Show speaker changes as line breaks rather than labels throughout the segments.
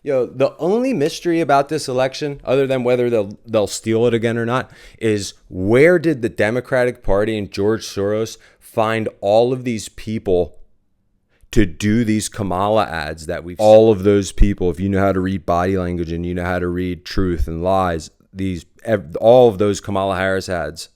The only mystery about this election, other than whether they'll steal it again or not, is where did the Democratic Party and George Soros find all of these people to do these Kamala ads that we've all of those people, if you know how to read body language and you know how to read truth and lies, all of those Kamala Harris ads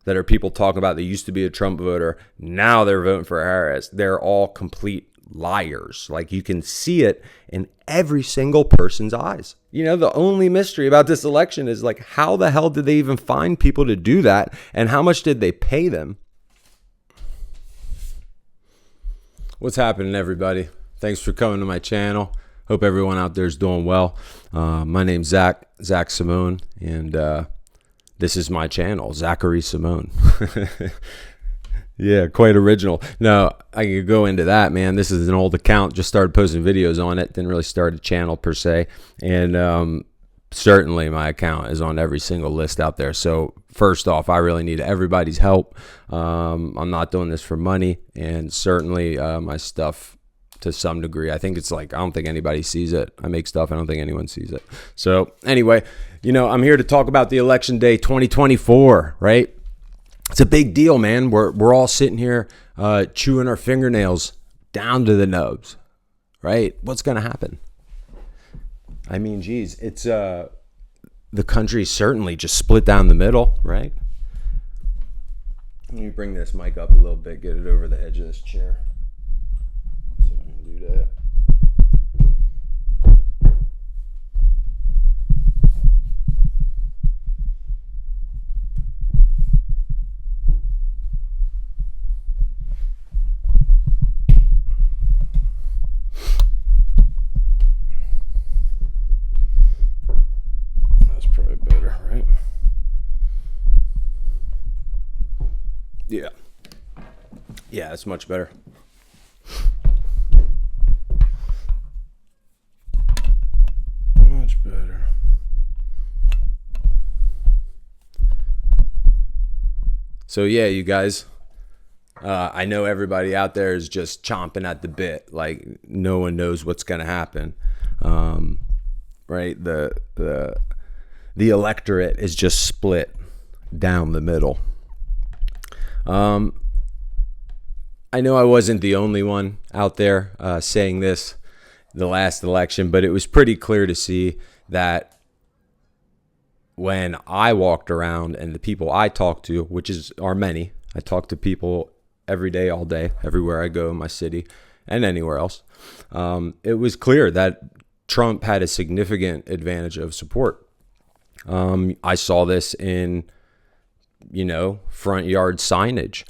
that are people talking about they used to be a Trump voter, now they're voting for Harris. They're all complete liars. Like, you can see it in every single person's eyes. The only mystery about this election is, like, how the hell did they even find people to do that, and how much did they pay them? What's happening, everybody? Thanks for coming to my channel. Hope everyone out there is doing well. My name's Zach Simone, and this is my channel, Zachary Simone. Yeah, quite original. No, I could go into that, man. This is an old account. Just started posting videos on it. Didn't really start a channel per se. And certainly my account is on every single list out there. So first off, I really need everybody's help. I'm not doing this for money. And certainly my stuff, to some degree, I think it's like, I don't think anybody sees it. I make stuff, I don't think anyone sees it. So anyway, I'm here to talk about the election day 2024, right? It's a big deal, man. We're all sitting here chewing our fingernails down to the nubs, right? What's going to happen? I mean, geez, it's the country certainly just split down the middle, right? Let me bring this mic up a little bit, get it over the edge of this chair. So I'm going to do that. Yeah, that's much better. Much better. So yeah, you guys, I know everybody out there is just chomping at the bit. Like, no one knows what's going to happen. Right? The electorate is just split down the middle. I know I wasn't the only one out there saying this the last election, but it was pretty clear to see that when I walked around and the people I talked to, which are many, I talk to people every day, all day, everywhere I go in my city and anywhere else. It was clear that Trump had a significant advantage of support. I saw this in, front yard signage.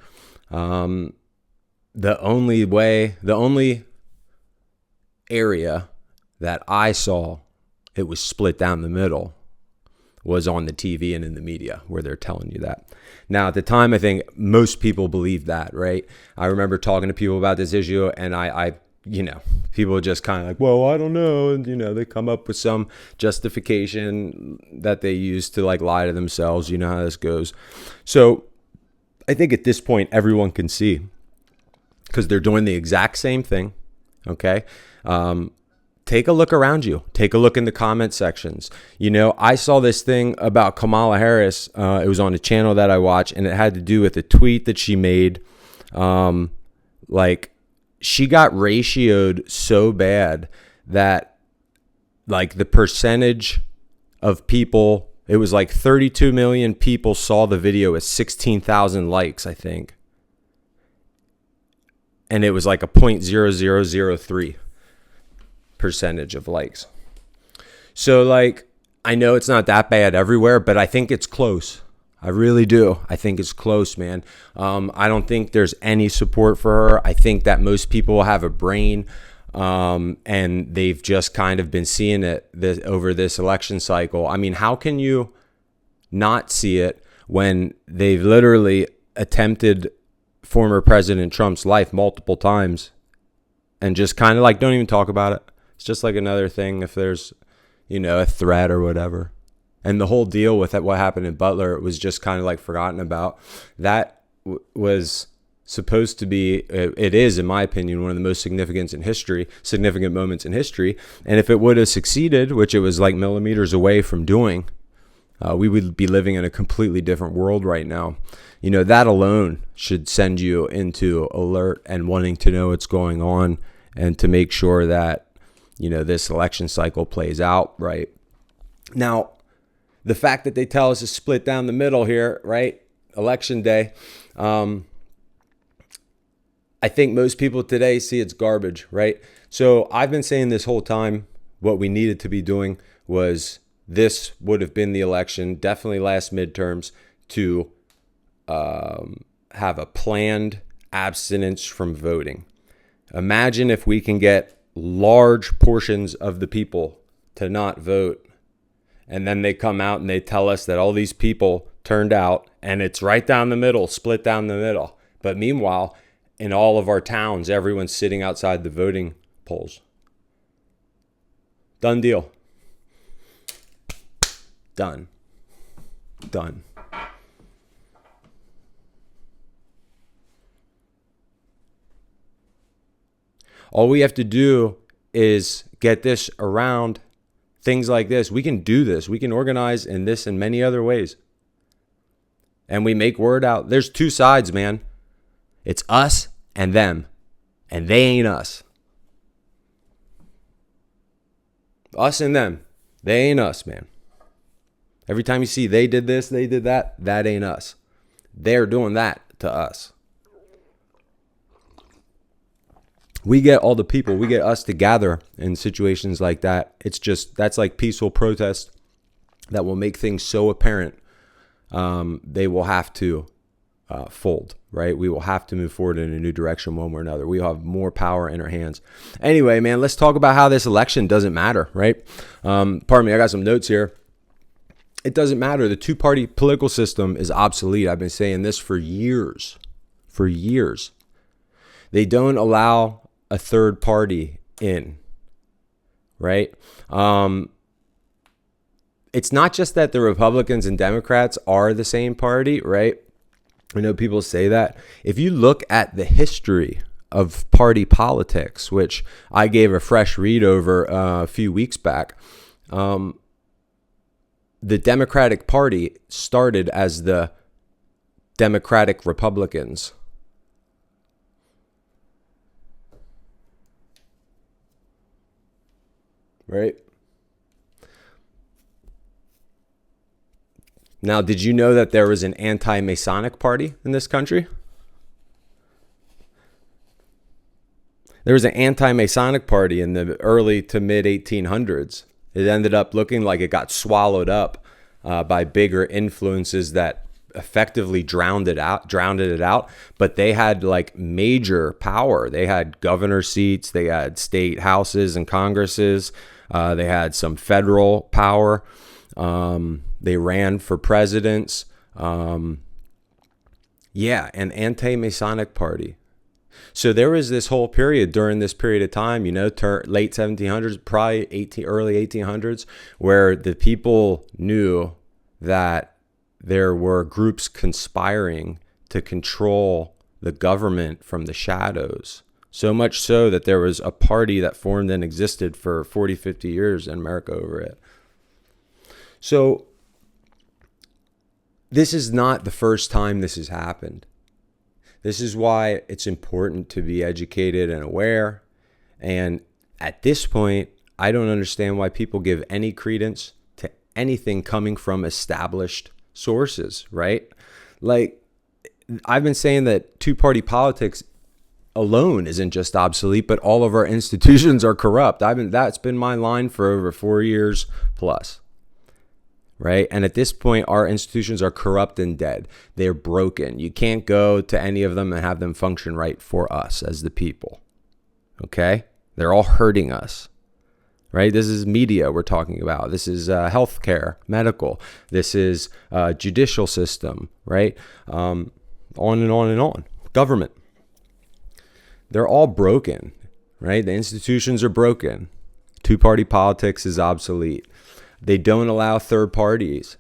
The only area that I saw it was split down the middle was on the TV and in the media, where they're telling you that. Now, at the time, I think most people believed that, right? I remember talking to people about this issue, and I people are just kind of like, well, I don't know. And, they come up with some justification that they use to, like, lie to themselves. You know how this goes. So I think at this point, everyone can see, because they're doing the exact same thing, okay? Take a look around you. Take a look in the comment sections. I saw this thing about Kamala Harris. It was on a channel that I watch, and it had to do with a tweet that she made. She got ratioed so bad that, like, the percentage of people, it was like 32 million people saw the video with 16,000 likes, I think. And it was like a 0.0003 percentage of likes. So, like, I know it's not that bad everywhere, but I think it's close. I really do. I think it's close, man. I don't think there's any support for her. I think that most people have a brain, and they've just kind of been seeing it over this election cycle. I mean, how can you not see it when they've literally attempted former President Trump's life multiple times and just kind of, like, don't even talk about it? It's just like another thing if there's, a threat or whatever. And the whole deal with what happened in Butler was just kind of, like, forgotten about. That was supposed to be, it is, in my opinion, one of the most significant moments in history. And if it would have succeeded, which it was like millimeters away from doing, we would be living in a completely different world right now. That alone should send you into alert and wanting to know what's going on and to make sure that, this election cycle plays out right. Now, the fact that they tell us to split down the middle here, right? Election day. I think most people today see it's garbage, right? So I've been saying this whole time, what we needed to be doing was, this would have been the election, definitely last midterms, to have a planned abstinence from voting. Imagine if we can get large portions of the people to not vote, and then they come out and they tell us that all these people turned out, and it's right down the middle, split down the middle. But meanwhile, in all of our towns, everyone's sitting outside the voting polls. Done deal. Done. All we have to do is get this around things like this. We can do this. We can organize in this and many other ways. And we make word out. There's two sides, man. It's us and them. And they ain't us. Us and them. They ain't us, man. Every time you see they did this, they did that, that ain't us. They're doing that to us. We get all the people, we get us to gather in situations like that. That's like peaceful protest that will make things so apparent. They will have to fold, right? We will have to move forward in a new direction one way or another. We have more power in our hands. Anyway, man, let's talk about how this election doesn't matter, right? Pardon me, I got some notes here. It doesn't matter. The two-party political system is obsolete. I've been saying this for years. They don't allow a third party in, right? It's not just that the Republicans and Democrats are the same party, right? I know people say that. If you look at the history of party politics, which I gave a fresh read over a few weeks back, the Democratic Party started as the Democratic Republicans. Right? Now, did you know that there was an anti-Masonic party in this country? There was an anti-Masonic party in the early to mid 1800s. It ended up looking like it got swallowed up by bigger influences that effectively drowned it out. But they had like major power. They had governor seats. They had state houses and congresses. They had some federal power. They ran for presidents. An anti-Masonic party. So there was this whole period during this period of time, late 1700s, probably early 1800s, where the people knew that there were groups conspiring to control the government from the shadows. So much so that there was a party that formed and existed for 40, 50 years in America over it. So this is not the first time this has happened. This is why it's important to be educated and aware. And at this point, I don't understand why people give any credence to anything coming from established sources, right? Like, I've been saying that two-party politics alone isn't just obsolete, but all of our institutions are corrupt. That's been my line for over 4 years plus. Right? And at this point, our institutions are corrupt and dead. They're broken. You can't go to any of them and have them function right for us as the people. Okay? They're all hurting us. Right? This is media we're talking about. This is healthcare, medical. This is judicial system, right? On and on and on. Government. They're all broken, right? The institutions are broken. Two-party politics is obsolete. They don't allow third parties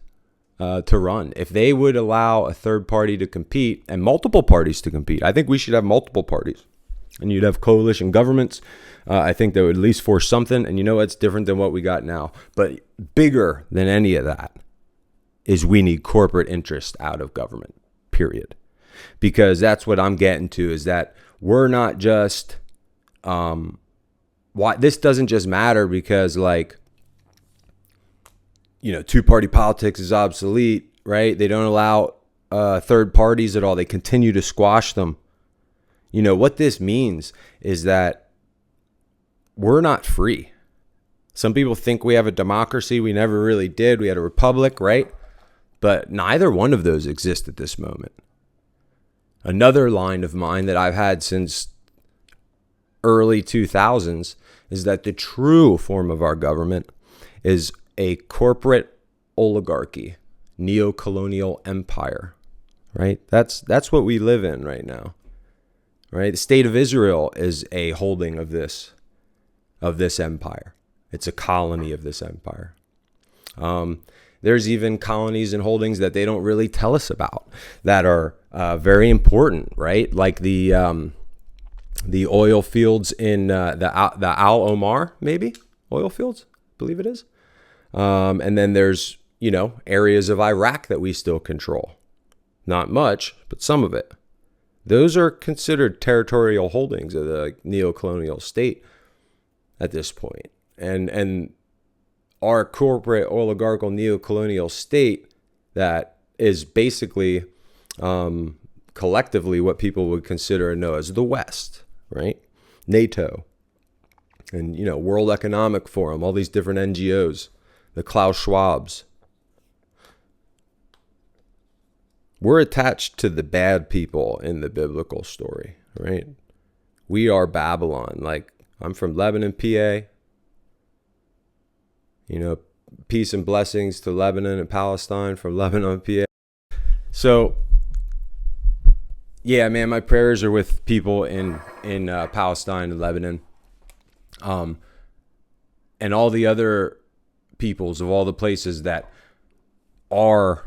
to run. If they would allow a third party to compete and multiple parties to compete, I think we should have multiple parties. And you'd have coalition governments. I think that would at least force something. And you know what's different than what we got now. But bigger than any of that is we need corporate interest out of government, period. Because that's what I'm getting to, is that we're not just, why this doesn't just matter because, like, you know, two-party politics is obsolete, right? They don't allow third parties at all. They continue to squash them. You know, what this means is that we're not free. Some people think we have a democracy. We never really did. We had a republic, right? But neither one of those exist at this moment. Another line of mine that I've had since early 2000s is that the true form of our government is a corporate oligarchy, neo-colonial empire, right? That's what we live in right now. Right? The state of Israel is a holding of this empire. It's a colony of this empire. There's even colonies and holdings that they don't really tell us about that are very important, right? Like the oil fields in the Al Omar, maybe oil fields, I believe it is. And then there's, you know, areas of Iraq that we still control. Not much, but some of it. Those are considered territorial holdings of the neo-colonial state at this point. And our corporate oligarchical neo-colonial state that is basically collectively what people would consider and know as the West, right? NATO and, you know, World Economic Forum, all these different NGOs, the Klaus Schwabs. We're attached to the bad people in the biblical story, right? We are Babylon. Like, I'm from Lebanon, PA. You know, peace and blessings to Lebanon and Palestine from Lebanon, PA. So, yeah, man, my prayers are with people in Palestine and Lebanon, and all the other peoples of all the places that are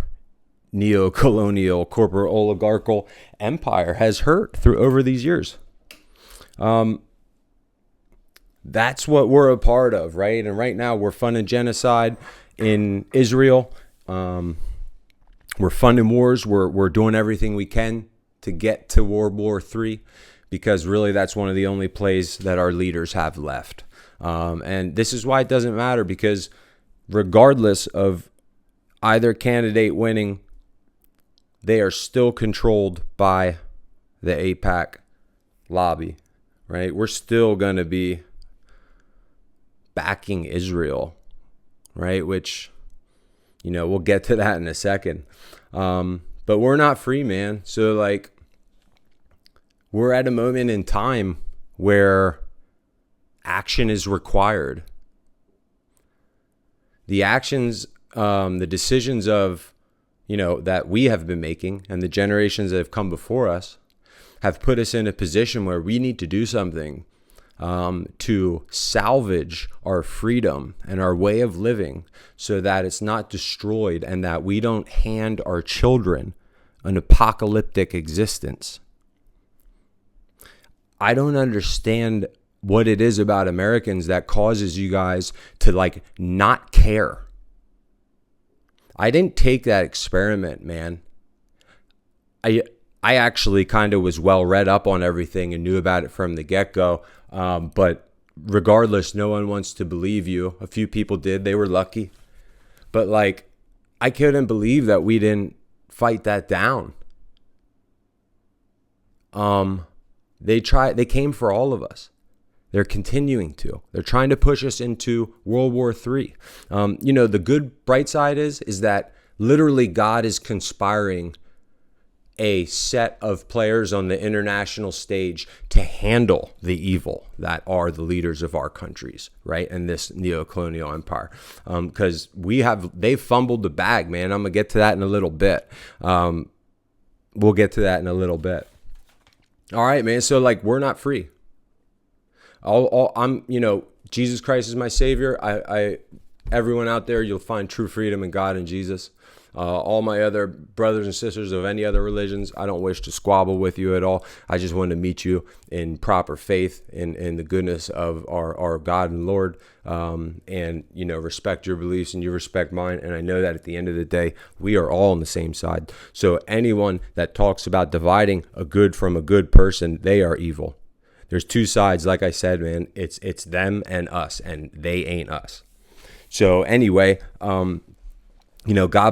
neo-colonial corporate oligarchical empire has hurt through over these years. That's what we're a part of, right? And right now we're funding genocide in Israel. We're funding wars. We're doing everything we can to get to World War III, because really that's one of the only plays that our leaders have left. And this is why it doesn't matter, because regardless of either candidate winning, they are still controlled by the AIPAC lobby, right? We're still going to be backing Israel, right? Which, you know, we'll get to that in a second. But we're not free, man. So, like, we're at a moment in time where action is required. The actions, the decisions of, you know, that we have been making and the generations that have come before us have put us in a position where we need to do something to salvage our freedom and our way of living so that it's not destroyed and that we don't hand our children an apocalyptic existence. I don't understand what it is about Americans that causes you guys to, like, not care. I didn't take that experiment, man. I actually kind of was well read up on everything and knew about it from the get-go. But regardless, no one wants to believe you. A few people did. They were lucky. But, like, I couldn't believe that we didn't fight that down. They came for all of us. They're continuing to. They're trying to push us into World War III. You know, the good bright side is that literally God is conspiring a set of players on the international stage to handle the evil that are the leaders of our countries, right? And this neo-colonial empire. Because they've fumbled the bag, man. I'm going to get to that in a little bit. We'll get to that in a little bit. All right, man. So, like, we're not free. I'm, you know, Jesus Christ is my Savior. Everyone out there, you'll find true freedom in God and Jesus. All my other brothers and sisters of any other religions, I don't wish to squabble with you at all. I just want to meet you in proper faith in the goodness of our God and Lord, and respect your beliefs and you respect mine. And I know that at the end of the day, we are all on the same side. So anyone that talks about dividing a good from a good person, they are evil. There's two sides, like I said, man. It's them and us, and they ain't us. So anyway, God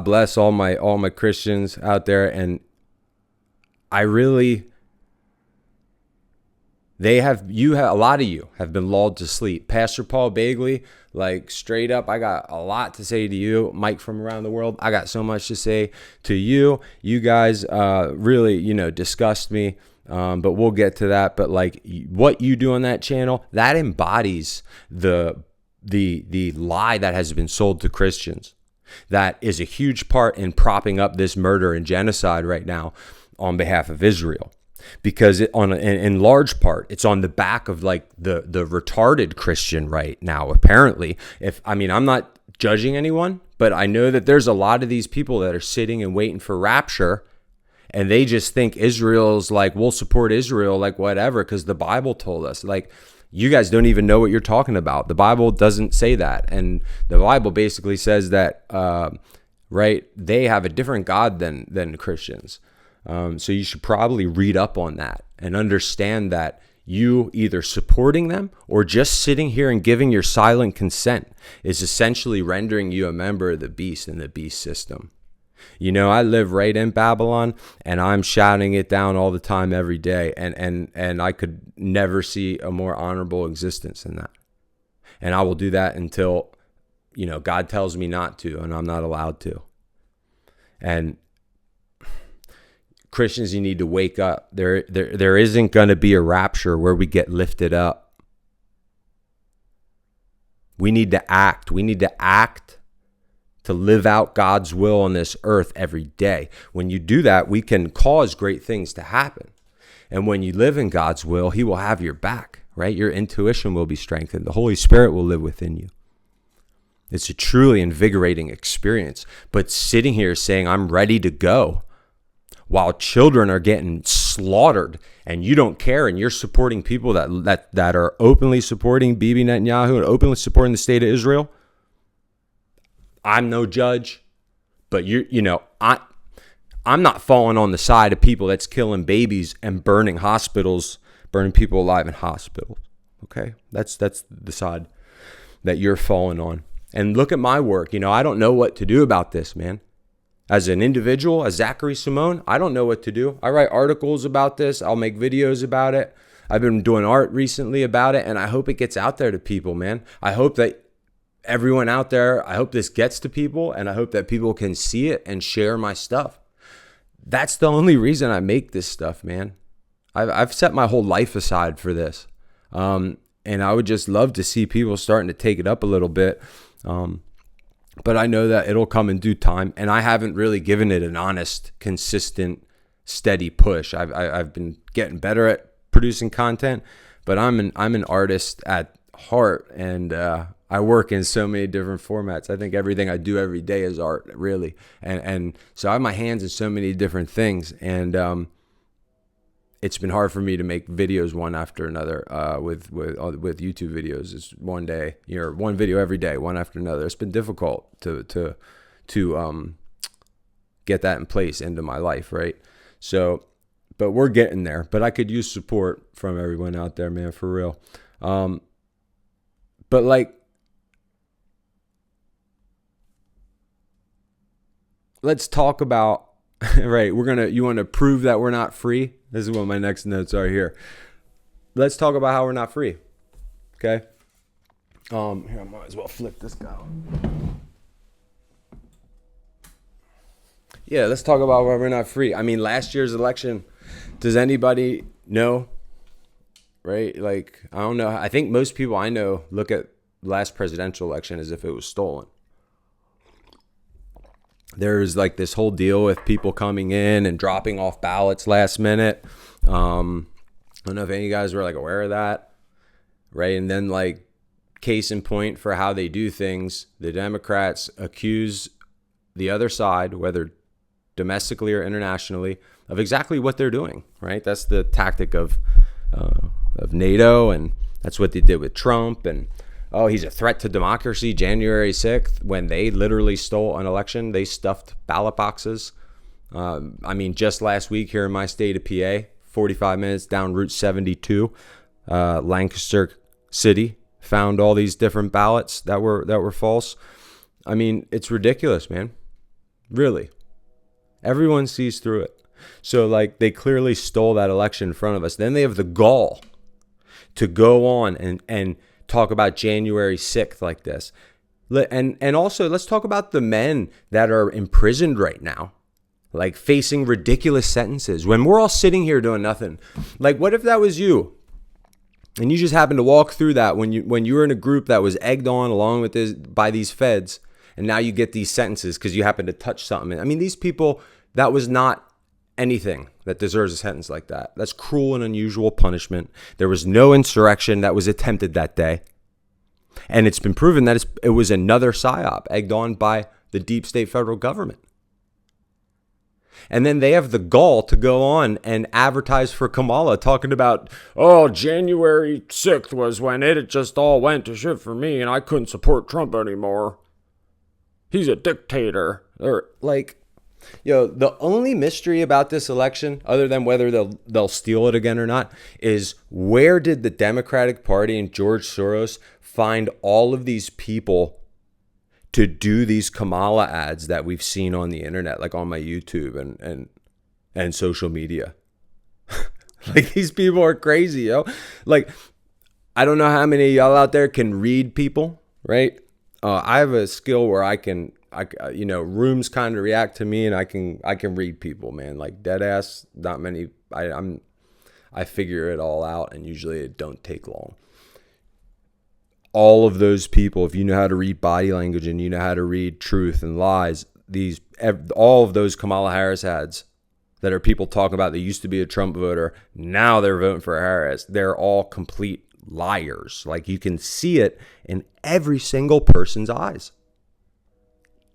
bless all my Christians out there, and a lot of you have been lulled to sleep. Pastor Paul Bagley, like straight up, I got a lot to say to you. Mike from around the world, I got so much to say to you. You guys really, disgust me. But we'll get to that. But like what you do on that channel, that embodies the lie that has been sold to Christians. That is a huge part in propping up this murder and genocide right now on behalf of Israel. Because in large part, it's on the back of like the retarded Christian right now, apparently. I'm not judging anyone, but I know that there's a lot of these people that are sitting and waiting for rapture, and they just think Israel's like, we'll support Israel, like whatever, because the Bible told us. Like, you guys don't even know what you're talking about. The Bible doesn't say that. And the Bible basically says that, they have a different God than Christians. So you should probably read up on that and understand that you either supporting them or just sitting here and giving your silent consent is essentially rendering you a member of the beast and the beast system. I live right in Babylon, and I'm shouting it down all the time, every day. And I could never see a more honorable existence than that. And I will do that until, God tells me not to, and I'm not allowed to. And Christians, you need to wake up. There isn't going to be a rapture where we get lifted up. We need to act. We need to act to live out God's will on this earth every day. When you do that, we can cause great things to happen. And when you live in God's will, He will have your back, right? Your intuition will be strengthened. The Holy Spirit will live within you. It's a truly invigorating experience. But sitting here saying, I'm ready to go, while children are getting slaughtered and you don't care, and you're supporting people that are openly supporting Bibi Netanyahu and openly supporting the state of Israel, I'm no judge, but I'm not falling on the side of people that's killing babies and burning hospitals, burning people alive in hospitals. Okay, that's the side that you're falling on. And look at my work. I don't know what to do about this, man. As an individual, as Zachary Simone, I don't know what to do. I write articles about this. I'll make videos about it. I've been doing art recently about it, and I hope it gets out there to people, man. I hope that everyone out there, I hope this gets to people, and I hope that people can see it and share my stuff. That's the only reason I make this stuff, man. I've set my whole life aside for this. And I would just love to see people starting to take it up a little bit. But I know that it'll come in due time, and I haven't really given it an honest, consistent, steady push. I've been getting better at producing content, but I'm an artist at heart, and I work in so many different formats. I think everything I do every day is art, really. And so I have my hands in so many different things. And it's been hard for me to make videos one after another with YouTube videos. It's one day, one video every day, one after another. It's been difficult to get that in place into my life, right? So, but we're getting there. But I could use support from everyone out there, man, for real. But like, let's talk about, right, you want to prove that we're not free? This is what my next notes are here. Let's talk about how we're not free, okay? Here, I might as well flip this guy on. Yeah, let's talk about why we're not free. I mean, last year's election, does anybody know, right? Like, I don't know. I think most people I know look at the last presidential election as if it was stolen. There's like this whole deal with people coming in and dropping off ballots last minute. I don't know if any of you guys were like aware of that, right? And then like case in point for how they do things, the Democrats accuse the other side, whether domestically or internationally, of exactly what they're doing, right? That's the tactic of NATO, and that's what they did with Trump. And oh, he's a threat to democracy. January 6th, when they literally stole an election, they stuffed ballot boxes. Just last week here in my state of PA, 45 minutes down Route 72, Lancaster City found all these different ballots that were false. I mean, it's ridiculous, man. Really. Everyone sees through it. So, like, they clearly stole that election in front of us. Then they have the gall to go on and talk about January 6th like this. And also, let's talk about the men that are imprisoned right now, like facing ridiculous sentences when we're all sitting here doing nothing. Like, what if that was you? And you just happened to walk through that when you were in a group that was egged on along with this by these feds, and now you get these sentences because you happen to touch something. I mean, these people, that was not anything that deserves a sentence like that. That's cruel and unusual punishment. There was no insurrection that was attempted that day. And it's been proven that it was another psyop egged on by the deep state federal government. And then they have the gall to go on and advertise for Kamala, talking about, oh, January 6th was when it just all went to shit for me and I couldn't support Trump anymore. He's a dictator. Or like, the only mystery about this election, other than whether they'll steal it again or not, is where did the Democratic Party and George Soros find all of these people to do these Kamala ads that we've seen on the internet, like on my YouTube and social media? Like, these people are crazy, yo. Like, I don't know how many of y'all out there can read people, right? I have a skill where I rooms kind of react to me, and I can read people, man. Like, dead ass, not many. I figure it all out, and usually it don't take long. All of those people, if you know how to read body language and you know how to read truth and lies, all of those Kamala Harris ads that are people talking about, they used to be a Trump voter, now they're voting for Harris. They're all complete liars. Like, you can see it in every single person's eyes.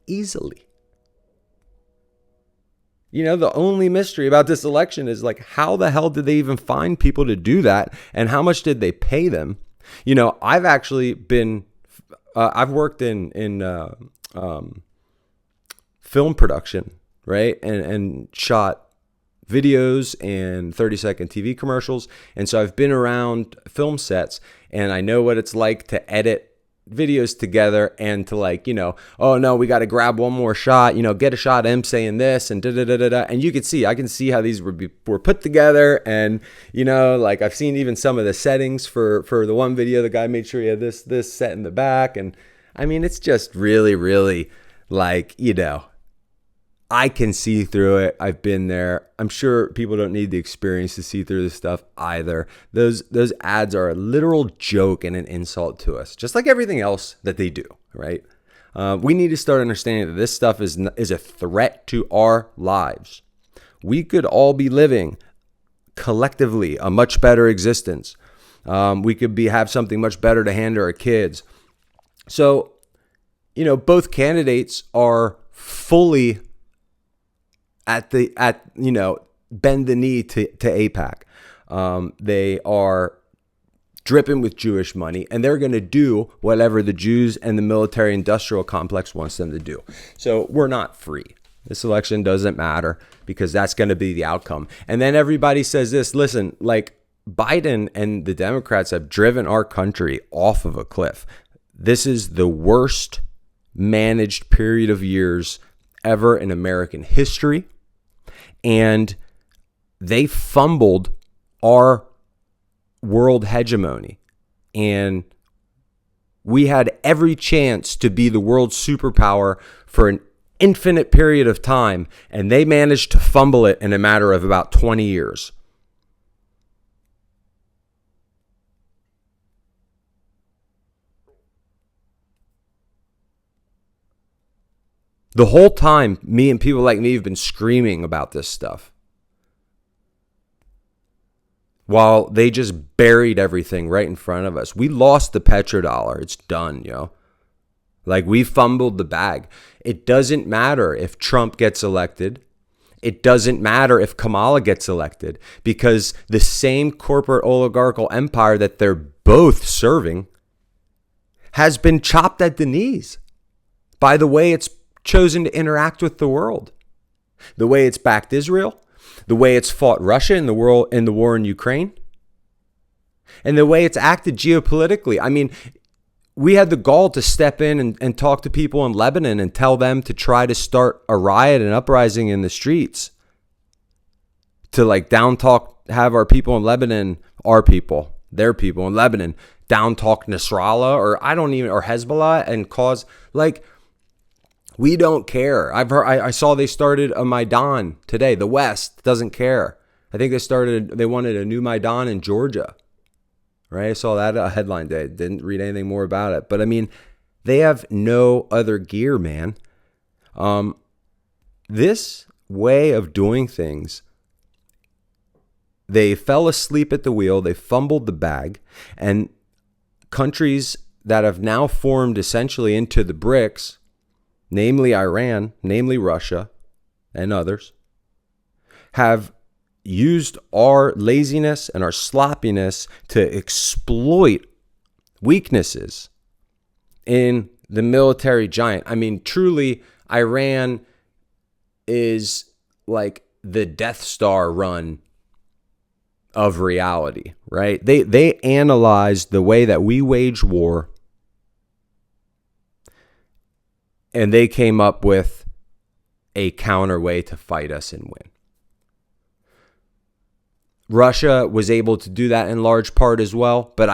Easily. The only mystery about this election is, like, how the hell did they even find people to do that? And how much did they pay them? I've actually been, I've worked in film production, right? And shot videos and 30-second TV commercials. And so I've been around film sets, and I know what it's like to edit videos together and to, like, oh no, we got to grab one more shot, get a shot of him saying this and da-da-da-da-da. And I can see how these were put together. And, like, I've seen even some of the settings for the one video, the guy made sure he had this set in the back. And I mean, it's just really, really, like, I can see through it. I've been there. I'm sure people don't need the experience to see through this stuff either. Those ads are a literal joke and an insult to us, just like everything else that they do, right? We need to start understanding that this stuff is a threat to our lives. We could all be living collectively a much better existence. We could have something much better to hand to our kids. So, both candidates are fully bend the knee to AIPAC. They are dripping with Jewish money, and they're going to do whatever the Jews and the military industrial complex wants them to do. So we're not free. This election doesn't matter because that's going to be the outcome. And then everybody says this, listen, like, Biden and the Democrats have driven our country off of a cliff. This is the worst managed period of years ever in American history. And they fumbled our world hegemony. And we had every chance to be the world superpower for an infinite period of time. And they managed to fumble it in a matter of about 20 years. The whole time, me and people like me have been screaming about this stuff, while they just buried everything right in front of us. We lost the petrodollar. It's done, yo. Like, we fumbled the bag. It doesn't matter if Trump gets elected. It doesn't matter if Kamala gets elected, because the same corporate oligarchical empire that they're both serving has been chopped at the knees by the way it's chosen to interact with the world, the way it's backed Israel, the way it's fought Russia in the war in Ukraine, and the way it's acted geopolitically. I mean, we had the gall to step in and talk to people in Lebanon and tell them to try to start a riot and uprising in the streets, to like down talk, have our people in Lebanon, their people in Lebanon, down talk Nasrallah or Hezbollah and cause, like, we don't care. I saw they started a Maidan today. The West doesn't care. I think they wanted a new Maidan in Georgia. Right? I saw that headline today. Didn't read anything more about it. But I mean, they have no other gear, man. This way of doing things, they fell asleep at the wheel. They fumbled the bag. And countries that have now formed essentially into the BRICS, namely Iran, namely Russia, and others, have used our laziness and our sloppiness to exploit weaknesses in the military giant. I mean, truly, Iran is like the Death Star run of reality, right? They analyzed the way that we wage war, and they came up with a counter way to fight us and win. Russia was able to do that in large part as well, but